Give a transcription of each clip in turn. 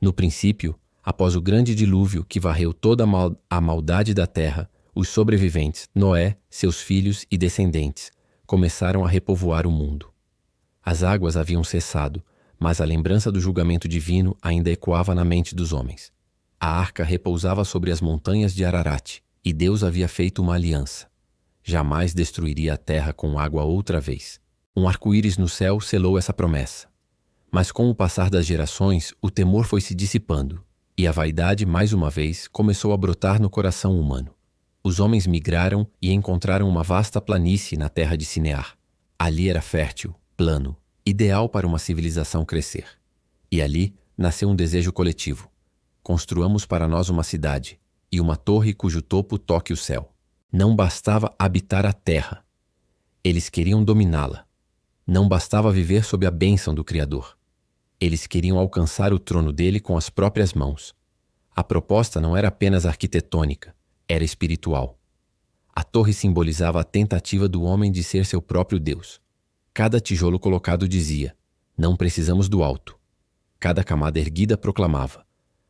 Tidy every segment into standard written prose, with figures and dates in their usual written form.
No princípio, após o grande dilúvio que varreu toda a maldade da terra, os sobreviventes, Noé, seus filhos e descendentes, começaram a repovoar o mundo. As águas haviam cessado, mas a lembrança do julgamento divino ainda ecoava na mente dos homens. A arca repousava sobre as montanhas de Ararat, e Deus havia feito uma aliança. Jamais destruiria a terra com água outra vez. Um arco-íris no céu selou essa promessa. Mas com o passar das gerações, o temor foi se dissipando, e a vaidade, mais uma vez, começou a brotar no coração humano. Os homens migraram e encontraram uma vasta planície na terra de Sinear. Ali era fértil, plano, ideal para uma civilização crescer. E ali nasceu um desejo coletivo. Construamos para nós uma cidade, e uma torre cujo topo toque o céu. Não bastava habitar a terra. Eles queriam dominá-la. Não bastava viver sob a bênção do Criador. Eles queriam alcançar o trono dele com as próprias mãos. A proposta não era apenas arquitetônica, era espiritual. A torre simbolizava a tentativa do homem de ser seu próprio Deus. Cada tijolo colocado dizia: não precisamos do alto. Cada camada erguida proclamava: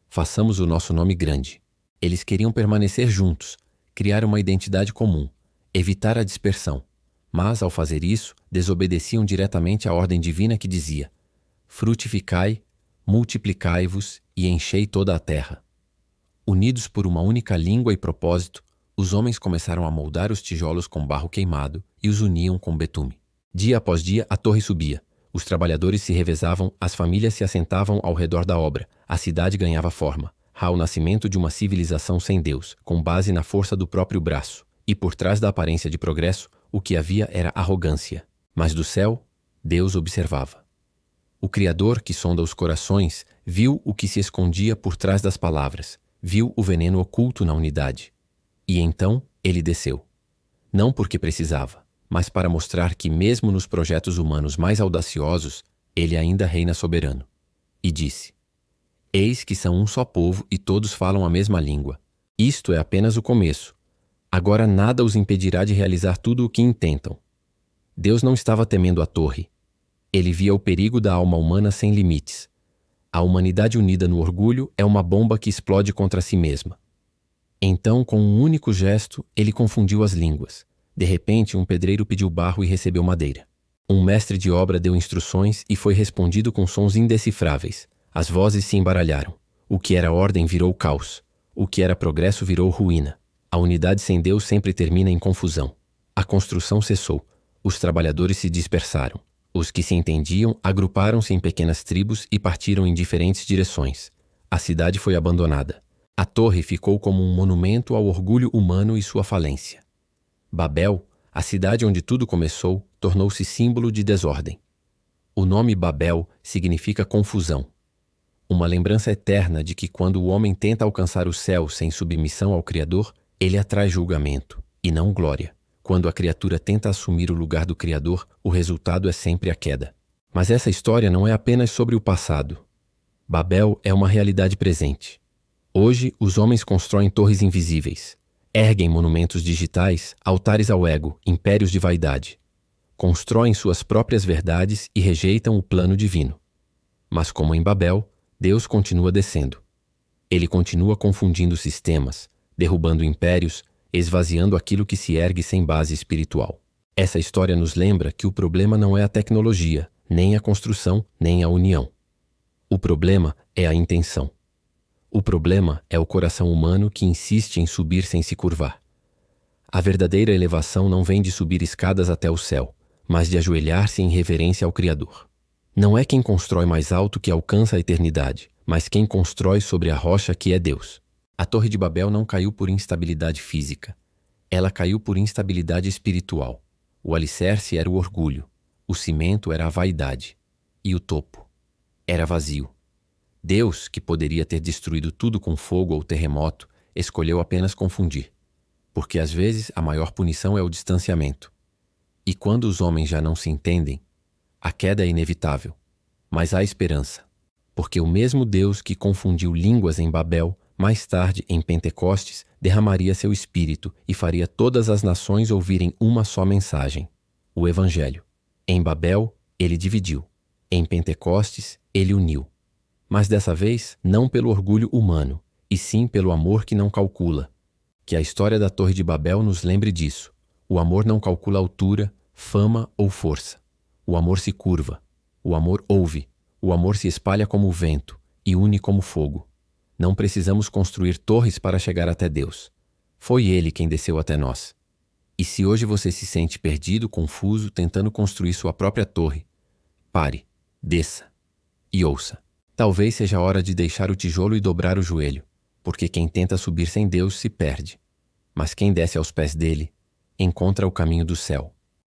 façamos o nosso nome grande. Eles queriam permanecer juntos, criar uma identidade comum, evitar a dispersão. Mas, ao fazer isso, desobedeciam diretamente à ordem divina que dizia: frutificai, multiplicai-vos e enchei toda a terra. Unidos por uma única língua e propósito, os homens começaram a moldar os tijolos com barro queimado e os uniam com betume. Dia após dia, a torre subia. Os trabalhadores se revezavam, as famílias se assentavam ao redor da obra, a cidade ganhava forma. Ao nascimento de uma civilização sem Deus, com base na força do próprio braço. E por trás da aparência de progresso, o que havia era arrogância. Mas do céu, Deus observava. O Criador, que sonda os corações, viu o que se escondia por trás das palavras, viu o veneno oculto na unidade. E então, ele desceu. Não porque precisava, mas para mostrar que mesmo nos projetos humanos mais audaciosos, ele ainda reina soberano. E disse: eis que são um só povo e todos falam a mesma língua. Isto é apenas o começo. Agora nada os impedirá de realizar tudo o que intentam. Deus não estava temendo a torre. Ele via o perigo da alma humana sem limites. A humanidade unida no orgulho é uma bomba que explode contra si mesma. Então, com um único gesto, ele confundiu as línguas. De repente, um pedreiro pediu barro e recebeu madeira. Um mestre de obra deu instruções e foi respondido com sons indecifráveis. As vozes se embaralharam. O que era ordem virou caos. O que era progresso virou ruína. A unidade sem Deus sempre termina em confusão. A construção cessou. Os trabalhadores se dispersaram. Os que se entendiam agruparam-se em pequenas tribos e partiram em diferentes direções. A cidade foi abandonada. A torre ficou como um monumento ao orgulho humano e sua falência. Babel, a cidade onde tudo começou, tornou-se símbolo de desordem. O nome Babel significa confusão. Uma lembrança eterna de que quando o homem tenta alcançar o céu sem submissão ao Criador, ele atrai julgamento, e não glória. Quando a criatura tenta assumir o lugar do Criador, o resultado é sempre a queda. Mas essa história não é apenas sobre o passado. Babel é uma realidade presente. Hoje, os homens constroem torres invisíveis, erguem monumentos digitais, altares ao ego, impérios de vaidade. Constroem suas próprias verdades e rejeitam o plano divino. Mas como em Babel, Deus continua descendo. Ele continua confundindo sistemas, derrubando impérios, esvaziando aquilo que se ergue sem base espiritual. Essa história nos lembra que o problema não é a tecnologia, nem a construção, nem a união. O problema é a intenção. O problema é o coração humano que insiste em subir sem se curvar. A verdadeira elevação não vem de subir escadas até o céu, mas de ajoelhar-se em reverência ao Criador. Não é quem constrói mais alto que alcança a eternidade, mas quem constrói sobre a rocha que é Deus. A Torre de Babel não caiu por instabilidade física. Ela caiu por instabilidade espiritual. O alicerce era o orgulho, o cimento era a vaidade, e o topo era vazio. Deus, que poderia ter destruído tudo com fogo ou terremoto, escolheu apenas confundir. Porque às vezes a maior punição é o distanciamento. E quando os homens já não se entendem, a queda é inevitável. Mas há esperança, porque o mesmo Deus que confundiu línguas em Babel, mais tarde, em Pentecostes, derramaria seu espírito e faria todas as nações ouvirem uma só mensagem, o Evangelho. Em Babel, ele dividiu. Em Pentecostes, ele uniu. Mas dessa vez, não pelo orgulho humano, e sim pelo amor que não calcula. Que a história da Torre de Babel nos lembre disso. O amor não calcula altura, fama ou força. O amor se curva. O amor ouve. O amor se espalha como o vento e une como fogo. Não precisamos construir torres para chegar até Deus. Foi Ele quem desceu até nós. E se hoje você se sente perdido, confuso, tentando construir sua própria torre, pare, desça e ouça. Talvez seja a hora de deixar o tijolo e dobrar o joelho, porque quem tenta subir sem Deus se perde. Mas quem desce aos pés dele, encontra o caminho do céu.